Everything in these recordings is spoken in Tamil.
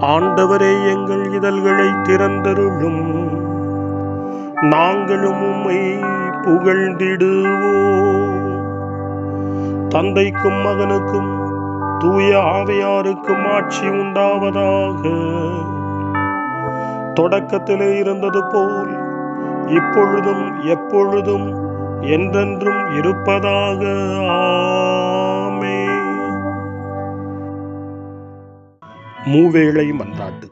ஆண்டவரே, எங்கள் இதழ்களை திறந்தருளும், நாங்களும் உம்மை புகழ்ந்திடுவோம். தந்தைக்கும் மகனுக்கும் தூய ஆவியாருக்கும் ஆட்சி உண்டாவதாக. தொடக்கத்திலே இருந்தது போல் இப்பொழுதும் எப்பொழுதும் என்றென்றும் இருப்பதாக. ஆமென். மூவேளை மன்றாட்டு.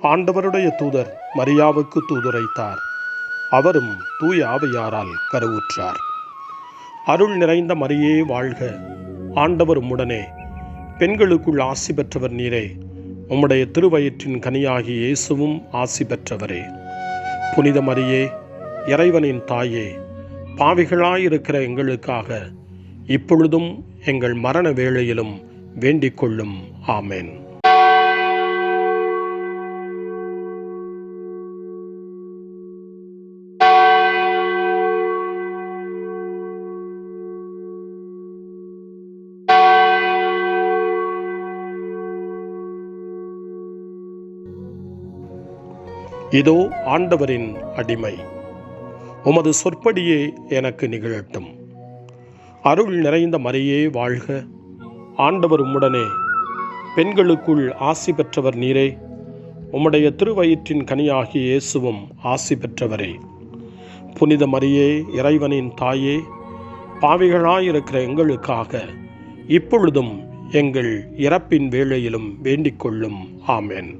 ஆண்டவருடைய தூதர் மரியாவுக்கு தூதுரைத்தார். அவரும் தூய ஆவியாரால் கருவுற்றார். அருள் நிறைந்த மரியே வாழ்க, ஆண்டவர் உம்முடனே, பெண்களுக்குள் ஆசி பெற்றவர் நீரே. உம்முடைய திருவயிற்றின் கனியாகிய இயேசுவும் ஆசி பெற்றவரே. புனித மரியே, இறைவனின் தாயே, பாவிகளாயிருக்கிற எங்களுக்காக இப்பொழுதும் எங்கள் மரண வேளையிலும் வேண்டிக் கொள்ளும். ஆமென். இதோ ஆண்டவரின் அடிமை, உமது சொற்படியே எனக்கு நிகழட்டும். அருள் நிறைந்த மரியே வாழ்க, ஆண்டவர் உம்முடனே, பெண்களுக்குள் ஆசி பெற்றவர் நீரே. உம்முடைய திருவயிற்றின் கனியாகிய இயேசுவும் ஆசி பெற்றவரே. புனித மரியே, இறைவனின் தாயே, பாவிகளாயிருக்கிற எங்களுக்காக இப்பொழுதும் எங்கள் இறப்பின் வேளையிலும் வேண்டிக் கொள்ளும். ஆமென்.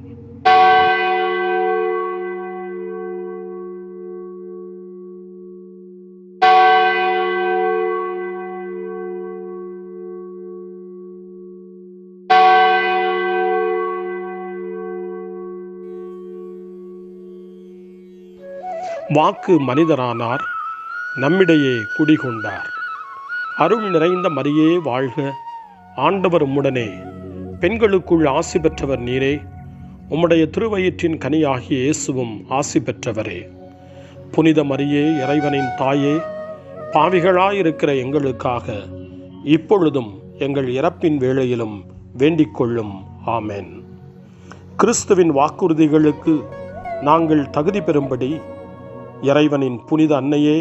வாக்கு மனிதரானார், நம்மிடையே குடிகொண்டார். அருள் நிறைந்த மரியே வாழ்க, ஆண்டவர் உம்முடனே, பெண்களுக்குள் ஆசி பெற்றவர் நீரே. உம்முடைய திருவயிற்றின் கனியாகிய இயேசுவும் ஆசி பெற்றவரே. புனித மரியே, இறைவனின் தாயே, பாவிகளாயிருக்கிற எங்களுக்காக இப்பொழுதும் எங்கள் இறப்பின் வேளையிலும் வேண்டிக் கொள்ளும். ஆமென். கிறிஸ்துவின் வாக்குறுதிகளுக்கு நாங்கள் தகுதி பெறும்படி இறைவனின் புனித அன்னையே,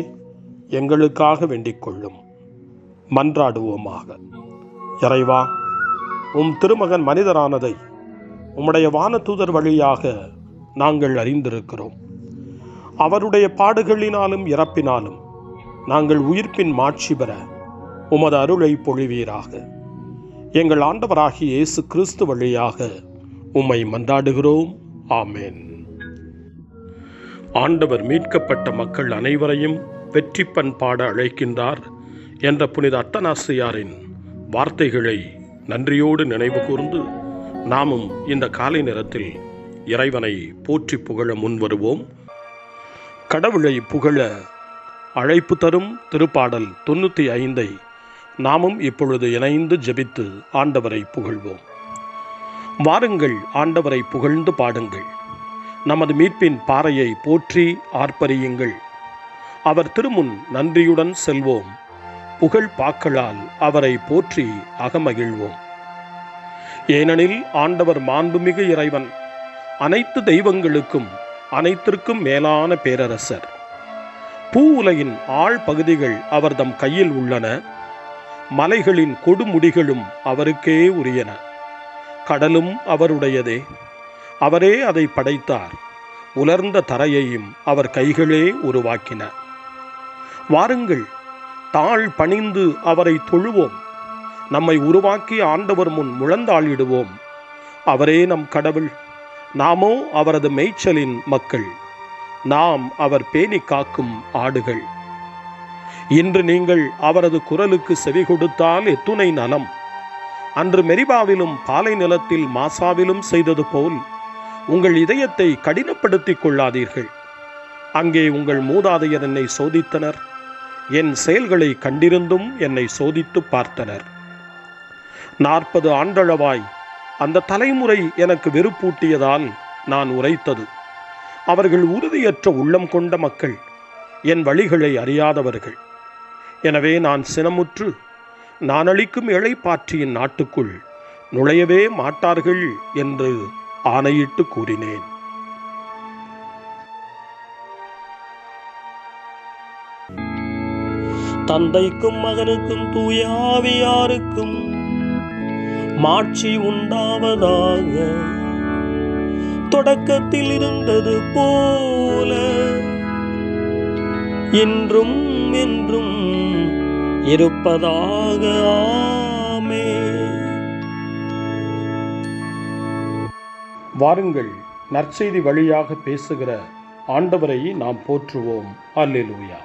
எங்களுக்காக வேண்டிக் கொள்ளும். மன்றாடுவோமாக. இறைவா, உம் திருமகன் மனிதரானதை உம்முடைய வானதூதர் வழியாக நாங்கள் அறிந்திருக்கிறோம். அவருடைய பாடுகளினாலும் இறப்பினாலும் நாங்கள் உயிர்ப்பின் மாட்சி பெற உமது அருளை பொழிவீராக. எங்கள் ஆண்டவராகிய இயேசு கிறிஸ்து வழியாக உம்மை மன்றாடுகிறோம். ஆமென். ஆண்டவர் மீட்கப்பட்ட மக்கள் அனைவரையும் வெற்றி பண்பாட அழைக்கின்றார் என்ற புனித அத்தனாசியாரின் வார்த்தைகளை நன்றியோடு நினைவு கூர்ந்து நாமும் இந்த காலை நேரத்தில் இறைவனை போற்றி புகழ முன்வருவோம். கடவுளை புகழ அழைப்பு தரும் திருப்பாடல் 95 நாமும் இப்பொழுது இணைந்து ஜெபித்து ஆண்டவரை புகழ்வோம். வாருங்கள், ஆண்டவரை புகழ்ந்து பாடுங்கள். நமது மீட்பின் பாறையை போற்றி ஆர்ப்பரியுங்கள். அவர் திருமுன் நன்றியுடன் செல்வோம். புகழ் பாக்களால் அவரை போற்றி அகமகிழ்வோம். ஏனெனில் ஆண்டவர் மாண்புமிகு இறைவன், அனைத்து தெய்வங்களுக்கும் அனைத்திற்கும் மேலான பேரரசர். பூ உலகின் ஆழ் பகுதிகள் அவர்தம் கையில் உள்ளன. மலைகளின் கொடுமுடிகளும் அவருக்கே உரியன. கடலும் அவருடையதே, அவரே அதை படைத்தார். உலர்ந்த தரையையும் அவர் கைகளே உருவாக்கினார். வாருங்கள், தாழ் பணிந்து அவரை தொழுவோம். நம்மை உருவாக்கி ஆண்டவர் முன் முழந்தாளிடுவோம். அவரே நம் கடவுள், நாமோ அவரது மேய்ச்சலின் மக்கள். நாம் அவர் பேணி காக்கும் ஆடுகள். இன்று நீங்கள் அவரது குரலுக்கு செவி கொடுத்தால் எத்துணை நலம். அன்று மெரிபாவிலும் பாலை நிலத்தில் மாசாவிலும் செய்தது போல் உங்கள் இதயத்தை கடினப்படுத்திக் கொள்ளாதீர்கள். அங்கே உங்கள் மூதாதையர் என்னை சோதித்தனர். என் செயல்களை கண்டிருந்தும் என்னை சோதித்து பார்த்தனர். 40 ஆண்டளவாய் அந்த தலைமுறை எனக்கு வெறுப்பூட்டியதால் நான் உரைத்தது. அவர்கள் உறுதியற்ற உள்ளம் கொண்ட மக்கள், என் வழிகளை அறியாதவர்கள். எனவே நான் சினமுற்று, நான் அளிக்கும் இளைப்பாற்றியின் நாட்டுக்குள் நுழையவே மாட்டார்கள் என்று ஆணையிட்டு கூறினேன். தந்தைக்கும் மகனுக்கும் தூய ஆவியாருக்கும் மாட்சி உண்டாவதாக. தொடக்கத்தில் இருந்தது போல இன்றும் என்றும் இருப்பதாக. ஆமென். வாருங்கள், நற்செய்தி வழியாக பேசுகிற ஆண்டவரை நாம் போற்றுவோம். அல்லேலூயா.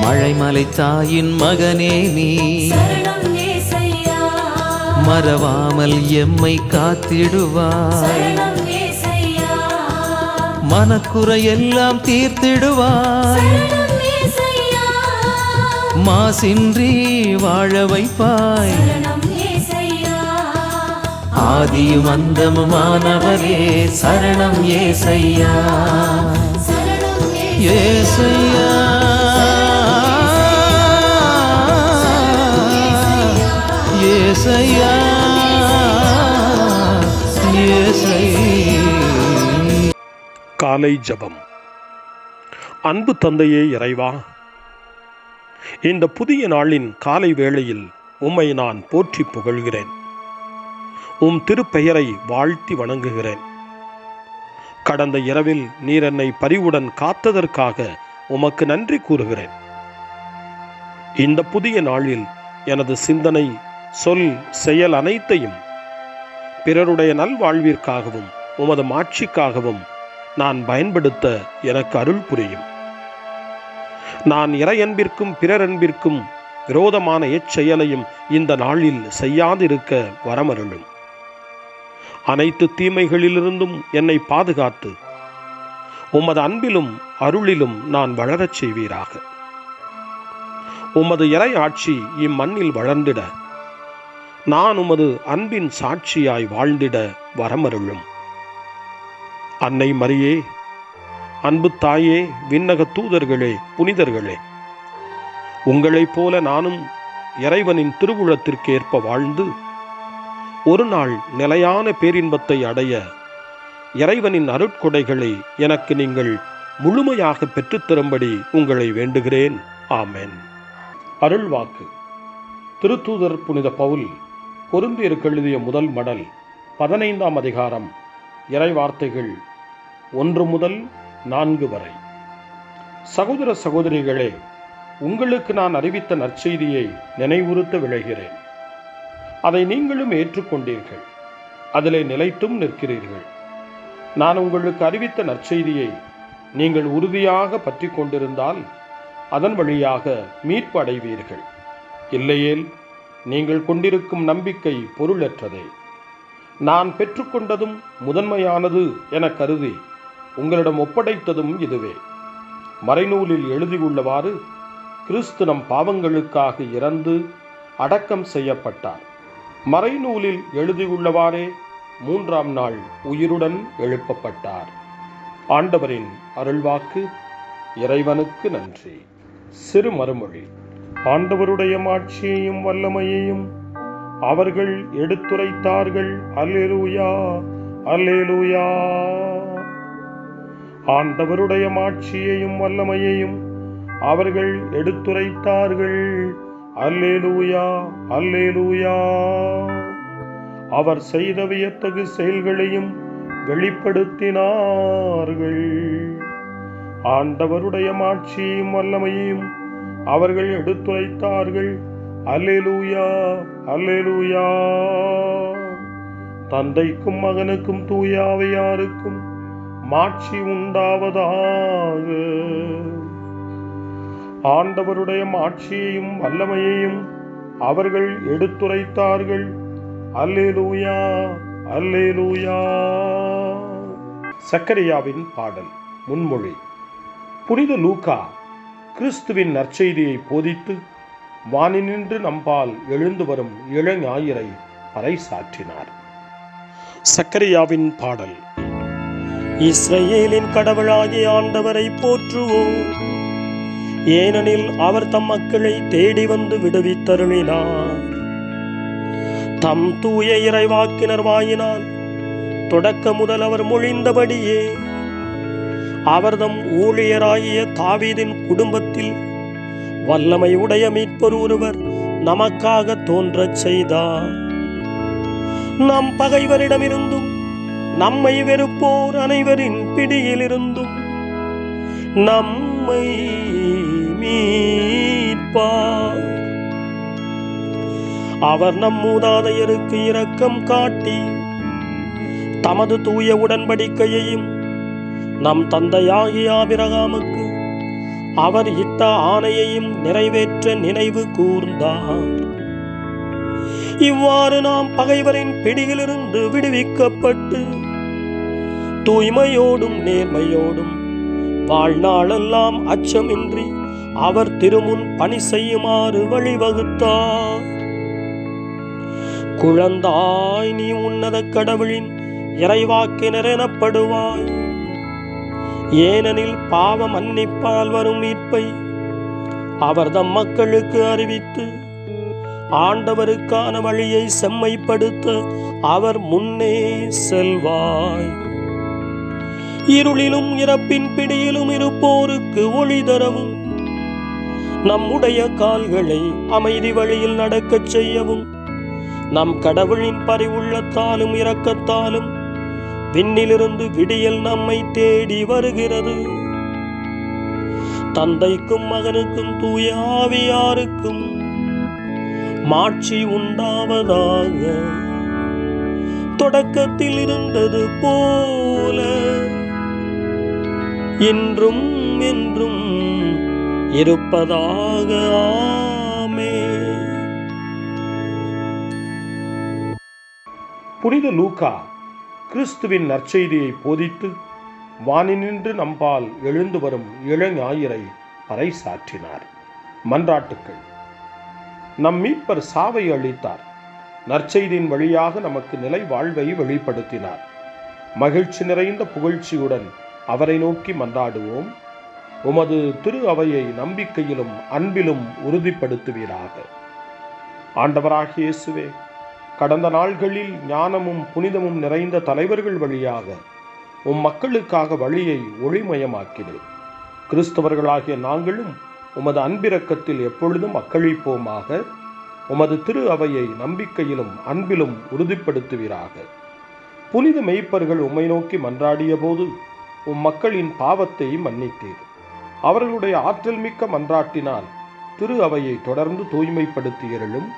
மழைமலை தாயின் மகனே நீ மறவாமல் எம்மை காத்திடுவாய். மனக்குறையெல்லாம் தீர்த்திடுவாய். மாசின்றி வாழ வைப்பாய். ஆதியும் அந்தமுமானவரே சரணம் ஏசையா. ஏசையா ஏசையா காலை ஜெபம். அன்பு தந்தையே இறைவா, இந்த புதிய நாளின் காலை வேளையில் உம்மை நான் போற்றி புகழ்கிறேன். உம் திருப்பெயரை வாழ்த்தி வணங்குகிறேன். கடந்த இரவில் நீர் என்னை பரிவுடன் காத்ததற்காக உமக்கு நன்றி கூறுகிறேன். இந்த புதிய நாளில் எனது சிந்தனை, சொல், செயல் அனைத்தையும் பிறருடைய நல்வாழ்விற்காகவும் உமது மாட்சிக்காகவும் நான் பயன்படுத்த எனக்கு அருள் புரியும். நான் இறையன்பிற்கும் பிறரன்பிற்கும் விரோதமான எச்செயலையும் இந்த நாளில் செய்யாதிருக்க வரமருளும். அனைத்து தீமைகளிலிருந்தும் என்னை பாதுகாத்து உமது அன்பிலும் அருளிலும் நான் வளரச் செய்வீராக. உமது இறை ஆட்சி இம்மண்ணில் வளர்ந்திட, நான் உமது அன்பின் சாட்சியாய் வாழ்ந்திட வரமருளும். அன்னை மரியே, அன்பு தாயே, விண்ணக தூதர்களே, புனிதர்களே, உங்களைப் போல நானும் இறைவனின் திருவுளத்திற்கு ஏற்ப வாழ்ந்து ஒரு நாள் நிலையான பேரின்பத்தை அடைய இறைவனின் அருட்கொடைகளை எனக்கு நீங்கள் முழுமையாக பெற்றுத்தரும்படி உங்களை வேண்டுகிறேன். ஆமென். அருள்வாக்கு. திருத்தூதர் புனித பவுல் கொரிந்தியருக்கு எழுதிய முதல் மடல் 15ஆம் அதிகாரம் இறைவார்த்தைகள் 1 முதல் 4 வரை. சகோதர சகோதரிகளே, உங்களுக்கு நான் அறிவித்த நற்செய்தியை நினைவுறுத்த விழைகிறேன். அதை நீங்களும் ஏற்றுக்கொண்டீர்கள், அதிலே நிலைத்தும் நிற்கிறீர்கள். நான் உங்களுக்கு அறிவித்த நற்செய்தியை நீங்கள் உறுதியாக பற்றி கொண்டிருந்தால் அதன் வழியாக மீட்பு அடைவீர்கள். இல்லையேல் நீங்கள் கொண்டிருக்கும் நம்பிக்கை பொருளற்றதே. நான் பெற்றுக்கொண்டதும் முதன்மையானது என கருதி உங்களிடம் ஒப்படைத்ததும் இதுவே. மறைநூலில் எழுதியுள்ளவாறு கிறிஸ்து நம் பாவங்களுக்காக இறந்து அடக்கம் செய்யப்பட்டார். மறைநூலில் எழுதியுள்ளவாறே 3ஆம் நாள் உயிருடன் எழுப்பப்பட்டார். ஆண்டவரின் அருள்வாக்கு. இறைவனுக்கு நன்றி. சிறு மறுமொழி. ஆண்டவருடைய மாட்சியையும் வல்லமையையும் அவர்கள் எடுத்துரைத்தார்கள். அல்லேலூயா, அல்லேலூயா. ஆண்டவருடைய மாட்சியையும் வல்லமையையும் அவர்கள் எடுத்துரைத்தார்கள். அல்லேலூயா, அல்லேலூயா. அவர் செய்த வியத்தகு செயல்களையும் வெளிப்படுத்தினார்கள். ஆண்டவருடைய மாட்சியையும் வல்லமையையும் அவர்கள் எடுத்துரைத்தார்கள். அல்லேலூயா, அல்லேலூயா. தந்தைக்கும் மகனுக்கும் தூய ஆவியாருக்கும் மாட்சி உண்டாவதாக. ஆண்டவருடைய மாட்சியையும் வல்லமையையும் அவர்கள் எடுத்துரைத்தார்கள். அல்லேலூயா, அல்லேலூயா. சக்கரியாவின் பாடல் முன்மொழி. புனித லூக்கா கிறிஸ்துவின் நற்செய்தியை போதித்து வானினின்று நம்பால் எழுந்து வரும் இளஞாயிறை பறைசாற்றினார். சக்கரியாவின் பாடல். இஸ்ரவேலின் கடவுளாகிய ஆண்டவரை போற்றுவோம், ஏனெனில் அவர் தம் மக்களை தேடி வந்து விடுவித்தருளினார். தம் தூய இறைவாக்கினர் வாயினால் தொடக்க முதல் அவர் மொழிந்தபடியே அவர் தம் ஊழியராகிய தாவீதின் குடும்பத்தில் வல்லமை உடைய மீட்பர் ஒருவர் நமக்காக தோன்றச் செய்தார். நம் பகைவரிடமிருந்தும் நம்மை வெறுப்போர் அனைவரின் பிடியிலிருந்தும் நம்மை மீட்பார். அவர் நம் மூதாதையருக்கு இரக்கம் காட்டி தமது தூய உடன்படிக்கையையும் நம் தந்தையாகிய ஆபிரகாமுக்கு அவர் இட்ட ஆணையையும் நிறைவேற்ற நினைவு கூர்ந்தார். இவ்வாறு நாம் பகைவரின் பிடியிலிருந்து விடுவிக்கப்பட்டு தூய்மையோடும் நேர்மையோடும் வாழ்நாளெல்லாம் அச்சமின்றி அவர் திருமுன் பணி செய்யுமாறு வழிவகுத்தார். குழந்தாய், நீ உன்னத கடவுளின் இறைவாக்கினர் எனப்படுவாய், ஏனெனில் பாவ மன்னிப்பால் வரும் மீட்பை அவர் தம் மக்களுக்கு அறிவித்து ஆண்டவருக்கான வழியை செம்மைப்படுத்த அவர் முன்னே செல்வாய். இருளிலும் இறப்பின் பிடியிலும் இருப்போருக்கு ஒளி தரவும் நம்முடைய கால்களை அமைதி வழியில் நடக்கச் செய்யவும் நம் கடவுளின் பரிவுள்ளத்தாலும் இரக்கத்தாலும் விண்ணிலிருந்து விடியல் நம்மை தேடி வருகிறது. தந்தைக்கும் மகனுக்கும் தூய ஆவியாருக்கும் மாட்சி உண்டாவதாக, தொடக்கத்தில் இருந்தது போல இன்றும் என்றும் இருப்பதாக. ஆமென். புனித லூக்கா கிறிஸ்துவின் நற்செய்தியை போதித்து வானினின்று நம்பால் எழுந்து வரும் இளஞாயிறை பறைசாற்றினார். மன்றாட்டுக்கள். நம் மீட்பர் சாவை அளித்தார். நற்செய்தியின் வழியாக நமக்கு நிலை வாழ்வை வெளிப்படுத்தினார். மகிழ்ச்சி நிறைந்த புகழ்ச்சியுடன் அவரை நோக்கி மன்றாடுவோம். உமது திரு அவையை நம்பிக்கையிலும் அன்பிலும் உறுதிப்படுத்துவீராக. ஆண்டவராகிய இயேசுவே, கடந்த நாள்களில் ஞானமும் புனிதமும் நிறைந்த தலைவர்கள் வழியாக மக்களுக்காக வழியை ஒளிமயமாக்கினேன். கிறிஸ்தவர்களாகிய நாங்களும் உமது அன்பிரக்கத்தில் எப்பொழுதும் அக்களிப்போமாக. உமது திரு அவையை நம்பிக்கையிலும் அன்பிலும் உறுதிப்படுத்துவீராக. புனித மெய்ப்பர்கள் உம்மை நோக்கி மன்றாடிய போது மக்களின் பாவத்தை மன்னித்தீர். அவர்களுடைய ஆற்றல் மிக்க மன்றாட்டினால் திரு அவையை தொடர்ந்து தூய்மைப்படுத்தியருளும்.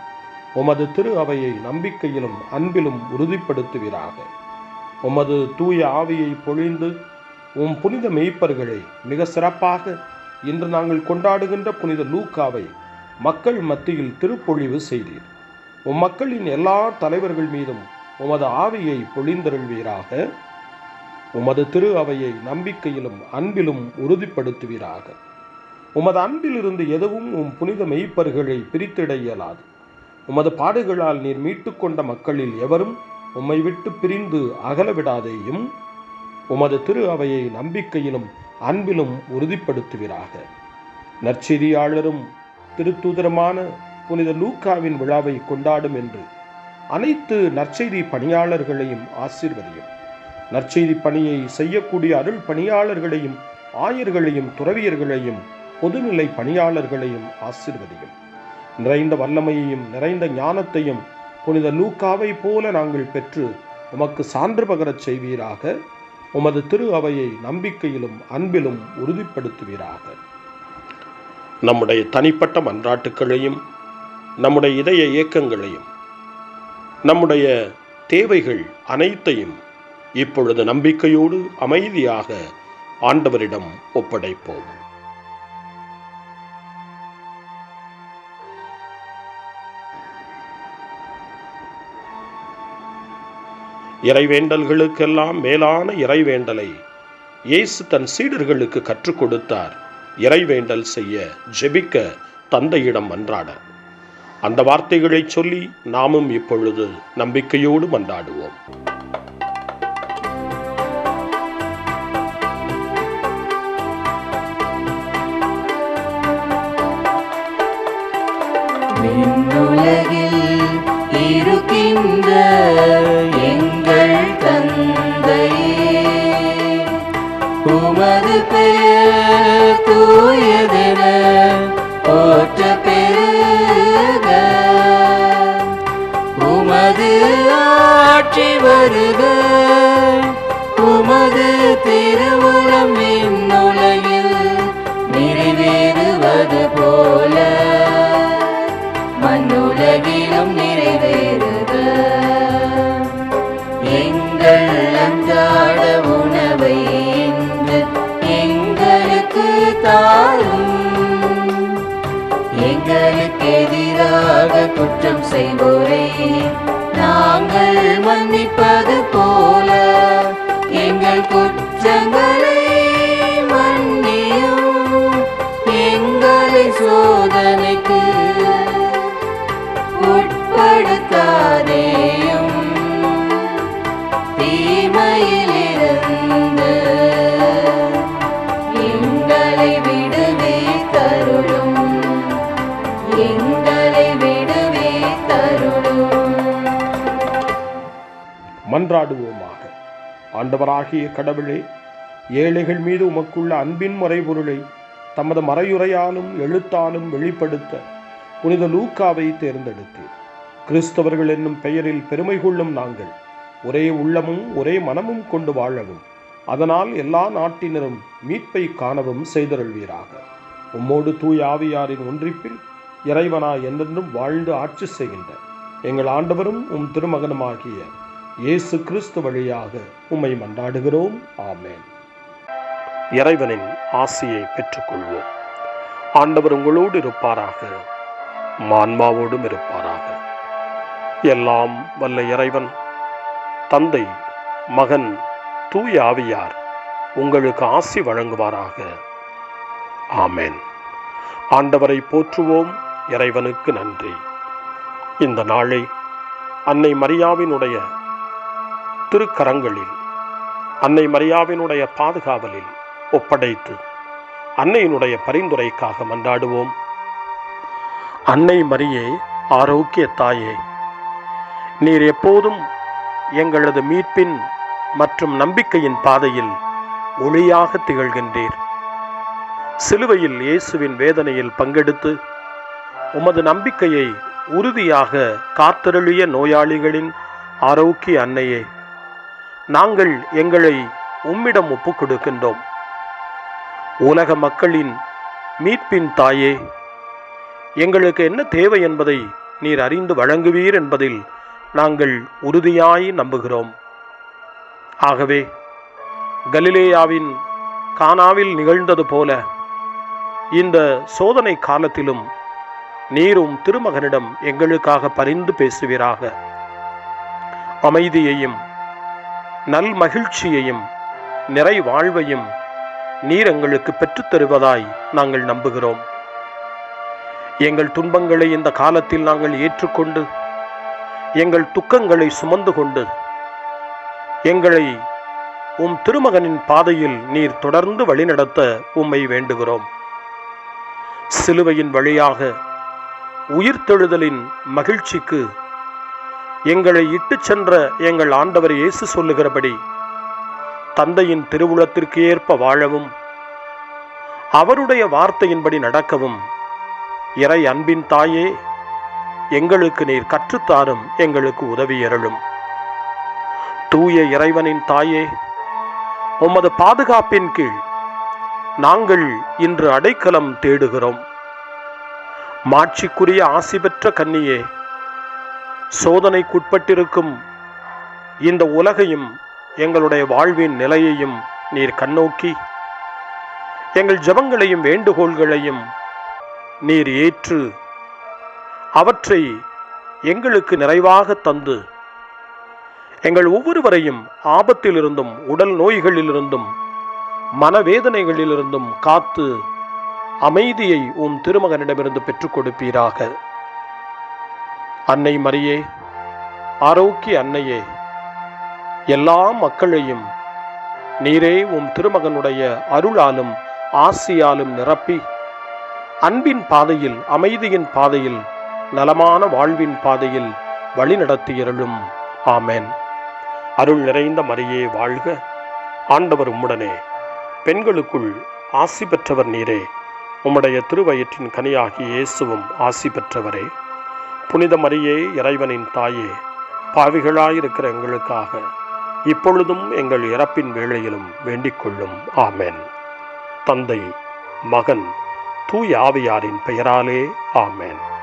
உமது திரு அவையை நம்பிக்கையிலும் அன்பிலும் உறுதிப்படுத்துவீராக. உமது தூய ஆவியை பொழிந்து புனித மெய்ப்பர்களை மிக சிறப்பாக இன்று நாங்கள் கொண்டாடுகின்ற புனித லூக்காவை மக்கள் மத்தியில் திருப்பொழிவு செய்தீர். மக்களின் எல்லா தலைவர்கள் மீதும் உமது ஆவியை பொழிந்தருள்வீராக. உமது திரு அவையை நம்பிக்கையிலும் அன்பிலும் உறுதிப்படுத்துவீராக. உமது அன்பிலிருந்து எதுவும் புனித மெய்ப்பர்களை பிரித்திட இயலாது. உமது பாடுகளால் நீர் மீட்டு கொண்ட மக்களில் எவரும் உம்மை விட்டு பிரிந்து அகலவிடாதேயும். உமது திரு அவையை நம்பிக்கையிலும் அன்பிலும் உறுதிப்படுத்துவீராக. நற்செய்தியாளரும் திருத்தூதருமான புனித லூக்காவின் விழாவை கொண்டாடும் என்று அனைத்து நற்செய்தி பணியாளர்களையும் ஆசீர்வதியும். நற்செய்தி பணியை செய்யக்கூடிய அருள் பணியாளர்களையும் ஆயர்களையும் துறவியர்களையும் பொதுநிலை பணியாளர்களையும் ஆசீர்வதியும். நிறைந்த வல்லமையையும் நிறைந்த ஞானத்தையும் புனித லூக்காவை போல நாங்கள் பெற்று உமக்கு சான்று பகரச் செய்வீராக. உமது திரு அவையை நம்பிக்கையிலும் அன்பிலும் உறுதிப்படுத்துவீராக. நம்முடைய தனிப்பட்ட மன்றாட்டுக்களையும் நம்முடைய இதய இயக்கங்களையும் நம்முடைய தேவைகள் அனைத்தையும் இப்பொழுது நம்பிக்கையோடு அமைதியாக ஆண்டவரிடம் ஒப்படைப்போம். இறைவேண்டல்களுக்கெல்லாம் மேலான இறைவேண்டலை இயேசு தன் சீடர்களுக்கு கற்றுக் கொடுத்தார். இறைவேண்டல் செய்ய, ஜெபிக்க, தந்தையிடம் மன்றாட. அந்த வார்த்தைகளை சொல்லி நாமும் இப்பொழுது நம்பிக்கையோடு மன்றாடுவோம். விண்ணுலகில் இருக்கின்ற எங்கள் தந்தையே, உமது பெயர் தூயதென போற்ற பெருக, உமது ஆட்சி வருக, உமது திருவுளம் விண்ணுலகில் நிறைவேறுவது போல மண்ணுலகிலும் நிறைவேறுக. எங்கள் அன்றாட உணவை இன்று எங்களுக்கு தாரும், எங்களுக்கு எதிராக குற்றம் செய்வோரை நாங்கள் மன்னிப்பது போல எங்கள் குற்றங்களை மன்னியும், எங்களை சோதனைக்கு உட்படுத்தாதேயும், தீமையிலிருந்து எங்களை விடுவித்தருளும், எங்களை விடுவித்தருளும். மன்றாடுவோமாக. ஆண்டவராகிய கடவுளே, ஏழைகள் மீது உமக்குள்ள அன்பின் மறைபொருளை தமது மறையுரையாலும் எழுத்தாலும் வெளிப்படுத்த புனித லூக்காவை தேர்ந்தெடுத்தீர். கிறிஸ்தவர்கள் என்னும் பெயரில் பெருமை கொள்ளும் நாங்கள் ஒரே உள்ளமும் ஒரே மனமும் கொண்டு வாழவும், அதனால் எல்லா நாட்டினரும் மீட்பை காணவும் செய்தருள்வீராக. உம்மோடு தூய ஆவியாரின் ஒன்றிப்பில் இறைவனாய் என்றென்றும் வாழ்ந்து ஆட்சி செய்கின்ற எங்கள் ஆண்டவரும் உம் திருமகனுமாகிய இயேசு கிறிஸ்து வழியாக உம்மை மன்றாடுகிறோம். ஆமென். இறைவனின் ஆசியை பெற்றுக்கொள்வோம். ஆண்டவர் உங்களோடு இருப்பாராக, ஆன்மாவோடும் இருப்பாராக. எல்லாம் வல்ல இறைவன் தந்தை, மகன், தூய ஆவியார் உங்களுக்கு ஆசி வழங்குவாராக. ஆமென். ஆண்டவரை போற்றுவோம். இறைவனுக்கு நன்றி. இந்த நாளை அன்னை மரியாவினுடைய திருக்கரங்களில், அன்னை மரியாவினுடைய பாதுகாவலில் ஒப்படைத்து அன்னையினுடைய பரிந்துரைக்காக மன்றாடுவோம். அன்னை மரியே, ஆரோக்கிய தாயே, நீர் எப்போதும் எங்களது மீட்பின் மற்றும் நம்பிக்கையின் பாதையில் ஒளியாக திகழ்கின்றீர். சிலுவையில் இயேசுவின் வேதனையில் பங்கெடுத்து உமது நம்பிக்கையை உறுதியாக காத்தருளிய நோயாளிகளின் ஆரோக்கிய அன்னையே, நாங்கள் எங்களை உம்மிடம் ஒப்புக் கொடுக்கின்றோம். உலக மக்களின் மீட்பின் தாயே, எங்களுக்கு என்ன தேவை என்பதை நீர் அறிந்து வழங்குவீர் என்பதில் நாங்கள் உறுதியாய் நம்புகிறோம். ஆகவே கலிலேயாவின் கானாவில் நிகழ்ந்தது போல இந்த சோதனை காலத்திலும் நீரும் திருமகனிடம் எங்களுக்காக பரிந்து பேசுவீராக. அமைதியையும் நல் மகிழ்ச்சியையும் நிறை வாழ்வையும் நீர் எங்களுக்கு பெற்றுத்தருவதாய் நாங்கள் நம்புகிறோம். எங்கள் துன்பங்களை இந்த காலத்தில் நாங்கள் ஏற்றுக்கொண்டு, எங்கள் துக்கங்களை சுமந்து கொண்டு, எங்களை உம் திருமகனின் பாதையில் நீர் தொடர்ந்து வழிநடத்த உம்மை வேண்டுகிறோம். சிலுவையின் வழியாக உயிர்த்தெழுதலின் மகிழ்ச்சிக்கு எங்களை இட்டுச் சென்ற எங்கள் ஆண்டவர் இயேசு சொல்லுகிறபடி தந்தையின் திருவுளத்திற்கு ஏற்ப வாழவும், அவருடைய வார்த்தையின்படி நடக்கவும் இறை அன்பின் தாயே, எங்களுக்கு நீர் கற்றுத்தாரும், எங்களுக்கு உதவி அருளும். தூய இறைவனின் தாயே, உமது பாதுகாப்பின் கீழ் நாங்கள் இன்று அடைக்கலம் தேடுகிறோம். மாட்சிக்குரிய ஆசி பெற்ற கன்னியே, சோதனைக்குட்பட்டிருக்கும் இந்த உலகையும் எங்களுடைய வாழ்வின் நிலையையும் நீர் கண்ணோக்கி எங்கள் ஜெபங்களையும் வேண்டுகோள்களையும் நீர் ஏற்று அவற்றை எங்களுக்கு நிறைவாக தந்து எங்கள் ஒவ்வொருவரையும் ஆபத்திலிருந்தும் உடல் நோய்களிலிருந்தும் மனவேதனைகளிலிருந்தும் காத்து அமைதியை உம் திருமகனிடமிருந்து பெற்றுக் கொடுப்பீராக. அன்னை மரியே, ஆரோக்கிய அன்னையே, எல்லா மக்களையும் நீரே உம் திருமகனுடைய அருளாலும் ஆசியாலும் நிரப்பி அன்பின் பாதையில், அமைதியின் பாதையில், நலமான வாழ்வின் பாதையில் வழிநடத்தியருளும். ஆமென். அருள் நிறைந்த மரியே வாழ்க, ஆண்டவர் உம்முடனே, பெண்களுக்குள் ஆசி பெற்றவர் நீரே, உம்முடைய திருவயிற்றின் கனியாகிய இயேசுவும் ஆசி பெற்றவரே. புனித மரியே, இறைவனின் தாயே, பாவிகளாயிருக்கிற எங்களுக்காக இப்பொழுதும் எங்கள் இறப்பின் வேளையிலும் வேண்டிக் கொள்ளும். ஆமென். தந்தை, மகன், தூய ஆவியாரின் பெயராலே ஆமென்.